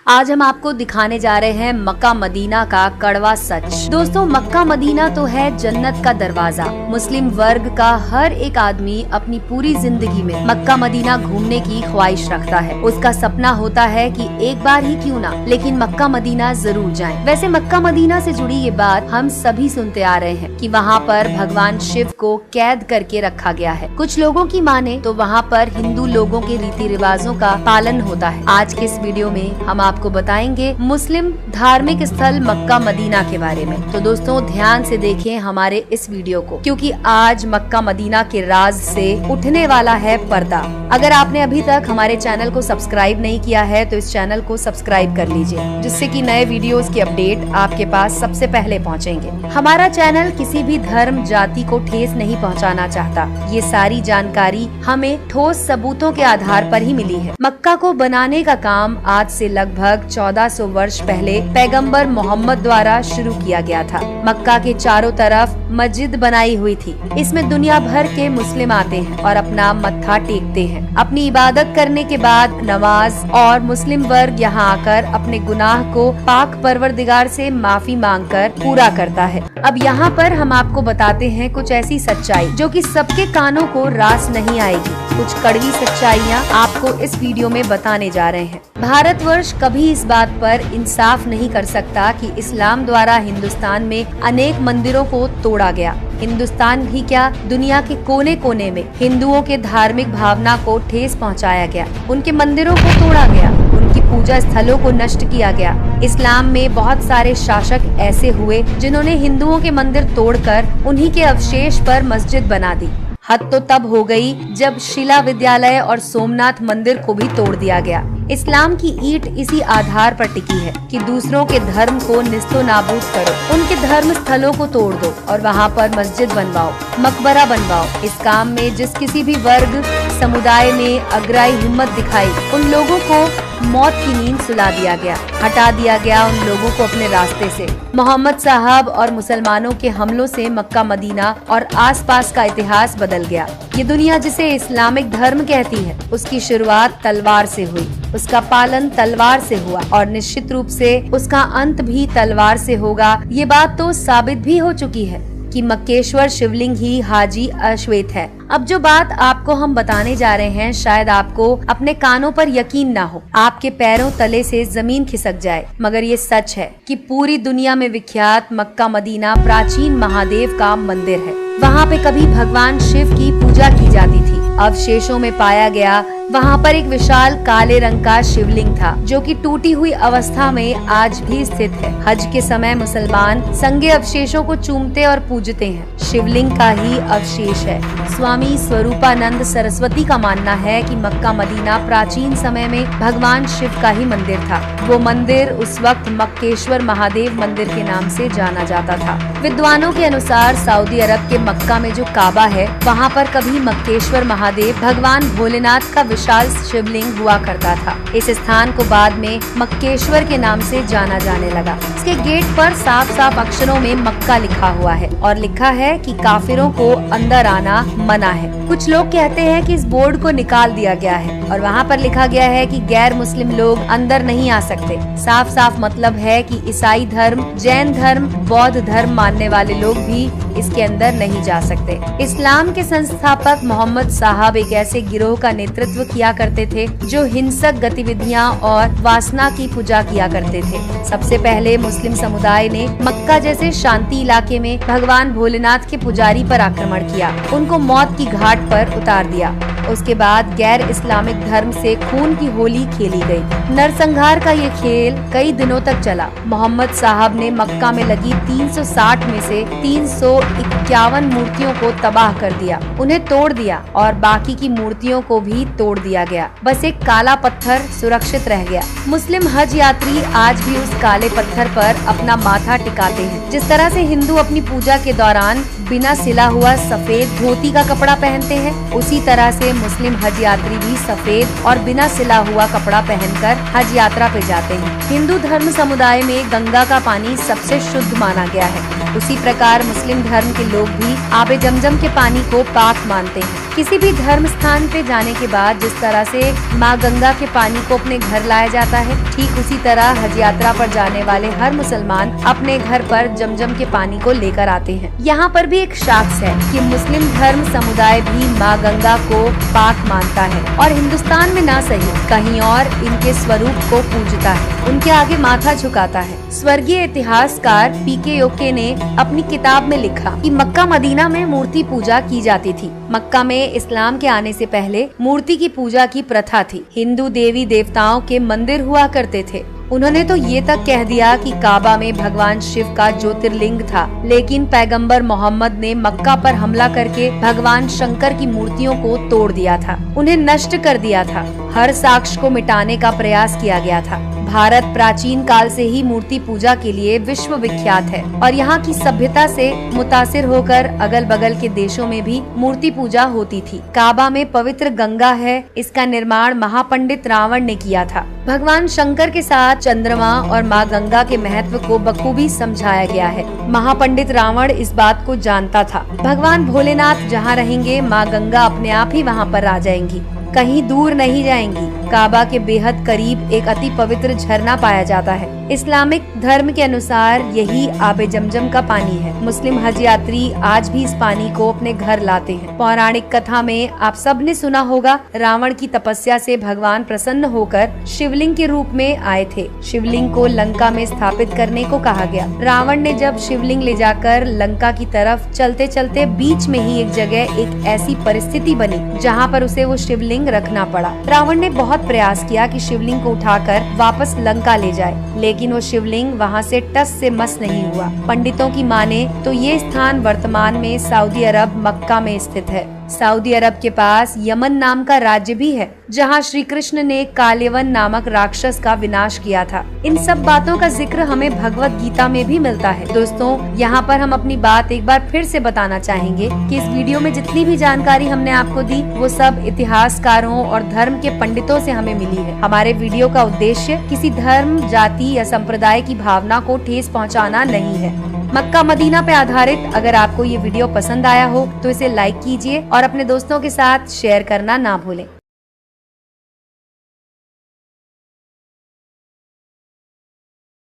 आज हम आपको दिखाने जा रहे हैं मक्का मदीना का कड़वा सच। दोस्तों, मक्का मदीना तो है जन्नत का दरवाजा। मुस्लिम वर्ग का हर एक आदमी अपनी पूरी जिंदगी में मक्का मदीना घूमने की ख्वाहिश रखता है। उसका सपना होता है कि एक बार ही क्यों ना, लेकिन मक्का मदीना जरूर जाएं। वैसे मक्का मदीना से जुड़ी ये बात हम सभी सुनते आ रहे हैं कि वहाँ पर भगवान शिव को कैद करके रखा गया है। कुछ लोगों की माने तो वहाँ पर हिंदू लोगों के रीति रिवाजों का पालन होता है। आज के इस वीडियो में हम आपको बताएंगे मुस्लिम धार्मिक स्थल मक्का मदीना के बारे में। तो दोस्तों, ध्यान से देखें हमारे इस वीडियो को, क्योंकि आज मक्का मदीना के राज से उठने वाला है पर्दा। अगर आपने अभी तक हमारे चैनल को सब्सक्राइब नहीं किया है तो इस चैनल को सब्सक्राइब कर लीजिए, जिससे कि नए वीडियोस के अपडेट आपके पास सबसे पहले पहुंचेंगे। हमारा चैनल किसी भी धर्म जाति को ठेस नहीं पहुंचाना चाहता। ये सारी जानकारी हमें ठोस सबूतों के आधार पर ही मिली है। मक्का को बनाने का काम आज से लगभग 1400 वर्ष पहले पैगंबर मोहम्मद द्वारा शुरू किया गया था। मक्का के चारों तरफ मस्जिद बनाई हुई थी। इसमें दुनिया भर के मुस्लिम आते हैं और अपना मत्था टेकते हैं। अपनी इबादत करने के बाद नमाज, और मुस्लिम वर्ग यहाँ आकर अपने गुनाह को पाक परवरदिगार से माफी मांगकर पूरा करता है। अब यहाँ पर हम आपको बताते हैं कुछ ऐसी सच्चाई जो कि सबके कानों को रास नहीं आएगी। कुछ कड़वी सच्चाइयाँ आपको इस वीडियो में बताने जा रहे हैं। भारतवर्ष कभी इस बात पर इंसाफ नहीं कर सकता कि इस्लाम द्वारा हिंदुस्तान में अनेक मंदिरों को तोड़ा गया। हिंदुस्तान ही क्या, दुनिया के कोने कोने में हिंदुओं के धार्मिक भावना को ठेस पहुंचाया गया। उनके मंदिरों को तोड़ा गया, उनकी पूजा स्थलों को नष्ट किया गया। इस्लाम में बहुत सारे शासक ऐसे हुए जिन्होंने हिंदुओं के मंदिर तोड़कर उन्हीं के अवशेष पर मस्जिद बना दी। हद तो तब हो गई जब शिला विद्यालय और सोमनाथ मंदिर को भी तोड़ दिया गया। इस्लाम की ईंट इसी आधार पर टिकी है कि दूसरों के धर्म को निस्तो नाबूद करो, उनके धर्म स्थलों को तोड़ दो और वहाँ पर मस्जिद बनवाओ, मकबरा बनवाओ। इस काम में जिस किसी भी वर्ग समुदाय ने अग्राई हिम्मत दिखाई, उन लोगों को मौत की नींद सुला दिया गया, हटा दिया गया उन लोगों को अपने रास्ते से। मोहम्मद साहब और मुसलमानों के हमलों से मक्का मदीना और आसपास का इतिहास बदल गया। ये दुनिया जिसे इस्लामिक धर्म कहती है, उसकी शुरुआत तलवार से हुई, उसका पालन तलवार से हुआ और निश्चित रूप से उसका अंत भी तलवार से होगा। ये बात तो साबित भी हो चुकी है कि मक्केश्वर शिवलिंग ही हाजी अश्वेत है। अब जो बात आपको हम बताने जा रहे हैं, शायद आपको अपने कानों पर यकीन ना हो, आपके पैरों तले से जमीन खिसक जाए, मगर ये सच है कि पूरी दुनिया में विख्यात मक्का मदीना प्राचीन महादेव का मंदिर है। वहाँ पे कभी भगवान शिव की पूजा की जाती थी। अवशेषों में पाया गया वहाँ पर एक विशाल काले रंग का शिवलिंग था, जो कि टूटी हुई अवस्था में आज भी स्थित है। हज के समय मुसलमान संगे अवशेषों को चूमते और पूजते हैं। शिवलिंग का ही अवशेष है। स्वामी स्वरूपानंद सरस्वती का मानना है कि मक्का मदीना प्राचीन समय में भगवान शिव का ही मंदिर था। वो मंदिर उस वक्त मक्केश्वर महादेव मंदिर के नाम से जाना जाता था। विद्वानों के अनुसार सऊदी अरब के मक्का में जो काबा है, वहाँ पर कभी मक्केश्वर महादेव भगवान भोलेनाथ का विशाल शिवलिंग हुआ करता था। इस स्थान को बाद में मक्केश्वर के नाम से जाना जाने लगा। इसके गेट पर साफ साफ अक्षरों में मक्का लिखा हुआ है और लिखा है कि काफिरों को अंदर आना मना है। कुछ लोग कहते हैं कि इस बोर्ड को निकाल दिया गया है और वहाँ पर लिखा गया है कि गैर मुस्लिम लोग अंदर नहीं आ सकते। साफ साफ मतलब है कि ईसाई धर्म, जैन धर्म, बौद्ध धर्म मानने वाले लोग भी इसके अंदर नहीं जा सकते। इस्लाम के संस्थापक मोहम्मद साहब एक ऐसे गिरोह का नेतृत्व किया करते थे जो हिंसक गतिविधियां और वासना की पूजा किया करते थे। सबसे पहले मुस्लिम समुदाय ने मक्का जैसे शांति इलाके में भगवान भोलेनाथ के पुजारी पर आक्रमण किया, उनको मौत की घाट पर उतार दिया। उसके बाद गैर इस्लामिक धर्म से खून की होली खेली गई। नरसंहार का ये खेल कई दिनों तक चला। मोहम्मद साहब ने मक्का में लगी 360 में से 351 मूर्तियों को तबाह कर दिया, उन्हें तोड़ दिया और बाकी की मूर्तियों को भी तोड़ दिया गया। बस एक काला पत्थर सुरक्षित रह गया। मुस्लिम हज यात्री आज भी उस काले पत्थर पर अपना माथा टिकाते हैं। जिस तरह से हिंदू अपनी पूजा के दौरान बिना सिला हुआ सफेद धोती का कपड़ा पहनते हैं, उसी तरह से मुस्लिम हज यात्री भी सफेद और बिना सिला हुआ कपड़ा पहनकर हज यात्रा पे जाते हैं। हिंदू धर्म समुदाय में गंगा का पानी सबसे शुद्ध माना गया है। उसी प्रकार मुस्लिम धर्म के लोग भी आबे जमजम के पानी को पाक मानते हैं। किसी भी धर्म स्थान पे जाने के बाद जिस तरह से माँ गंगा के पानी को अपने घर लाया जाता है, ठीक उसी तरह हज यात्रा पर जाने वाले हर मुसलमान अपने घर पर जमजम के पानी को लेकर आते हैं। यहाँ पर भी एक साक्ष्य है कि मुस्लिम धर्म समुदाय भी माँ गंगा को पाक मानता है और हिंदुस्तान में ना सही कहीं और इनके स्वरूप को पूजता है, उनके आगे माथा झुकाता है। स्वर्गीय इतिहासकार पीके योके ने अपनी किताब में लिखा कि मक्का मदीना में मूर्ति पूजा की जाती थी। मक्का में इस्लाम के आने से पहले मूर्ति की पूजा की प्रथा थी। हिंदू देवी देवताओं के मंदिर हुआ करते थे। उन्होंने तो ये तक कह दिया कि काबा में भगवान शिव का ज्योतिर्लिंग था, लेकिन पैगंबर मोहम्मद ने मक्का पर हमला करके भगवान शंकर की मूर्तियों को तोड़ दिया था, उन्हें नष्ट कर दिया था। हर साक्ष्य को मिटाने का प्रयास किया गया था। भारत प्राचीन काल से ही मूर्ति पूजा के लिए विश्व विख्यात है और यहाँ की सभ्यता से मुतासिर होकर अगल बगल के देशों में भी मूर्ति पूजा होती थी। काबा में पवित्र गंगा है, इसका निर्माण महापंडित रावण ने किया था। भगवान शंकर के साथ चंद्रमा और माँ गंगा के महत्व को बखूबी समझाया गया है। महापंडित रावण इस बात को जानता था। भगवान भोलेनाथ जहाँ रहेंगे, माँ गंगा अपने आप ही वहाँ पर आ जाएंगी, कहीं दूर नहीं जाएंगी। काबा के बेहद करीब एक अति पवित्र झरना पाया जाता है। इस्लामिक धर्म के अनुसार यही आबे जमजम का पानी है। मुस्लिम हज यात्री आज भी इस पानी को अपने घर लाते हैं। पौराणिक कथा में आप सब ने सुना होगा, रावण की तपस्या से भगवान प्रसन्न होकर शिवलिंग के रूप में आए थे। शिवलिंग को लंका में स्थापित करने को कहा गया। रावण ने जब शिवलिंग ले जाकर लंका की तरफ चलते चलते बीच में ही एक जगह एक ऐसी परिस्थिति बनी जहाँ पर उसे वो शिवलिंग रखना पड़ा। रावण ने बहुत प्रयास किया कि शिवलिंग को उठाकर वापस लंका ले जाए, लेकिन वो शिवलिंग वहाँ से टस से मस नहीं हुआ। पंडितों की माने तो ये स्थान वर्तमान में सऊदी अरब मक्का में स्थित है। सऊदी अरब के पास यमन नाम का राज्य भी है, जहाँ श्री कृष्ण ने कालेवन नामक राक्षस का विनाश किया था। इन सब बातों का जिक्र हमें भगवत गीता में भी मिलता है। दोस्तों, यहाँ पर हम अपनी बात एक बार फिर से बताना चाहेंगे कि इस वीडियो में जितनी भी जानकारी हमने आपको दी, वो सब इतिहासकारों और धर्म के पंडितों से हमें मिली है। हमारे वीडियो का उद्देश्य किसी धर्म, जाति या संप्रदाय की भावना को ठेस पहुँचाना नहीं है। मक्का मदीना पे आधारित अगर आपको ये वीडियो पसंद आया हो तो इसे लाइक कीजिए और अपने दोस्तों के साथ शेयर करना ना भूलें।